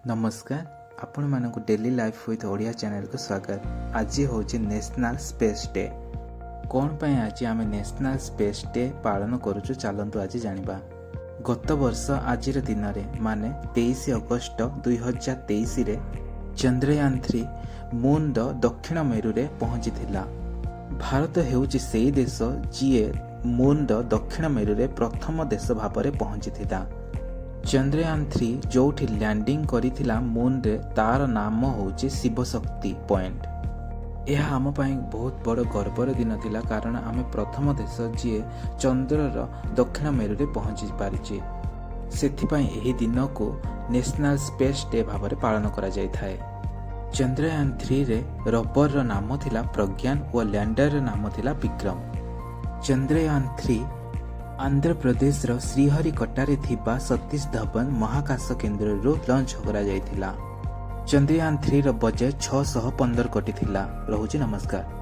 नमस्कार आपण मानक daily life with Odia channel को स्वागत। आज हूँ नेशनल स्पेस डे। कौन पाई आज आम नेशनल स्पेस डे पालन करुचु चलतु आज जानिबा। गत वर्ष आज दिन में माने 23 अगस्त 2023 रे चंद्रयान 3 मून दक्षिण मेरु रे पहुंची थिला। भारत हेउची सेही देश जीए मून दक्षिण मेरु रे प्रथम देश भाव में पहुंची थिला। चंद्रयान 3 जोठी लैंडिंग करिथिला मून रे तार नाम होची शिवशक्ति पॉइंट। यह आम पाई बहुत बड़ गर्वर दिन थिला कारण आम प्रथम देश जी चंद्रर दक्षिण मेरु रे पहुंची पारिछि। सेथिपाई एही दिन को नेशनल स्पेस डे भाव में पालन करा जाय थाए। चंद्रयान 3 रे रोवर रो नाम थिला प्रज्ञान और लैंडर रो नाम थिला विक्रम। चंद्रयान 3 आंध्र प्रदेश रो श्रीहरिकोटारे थिबा सतीश धवन महाकाश केन्द्र रो लॉन्च करा जायथिला। चंद्रयान 3 रो बजेट 615 कोटी थिला। रहुछि नमस्कार।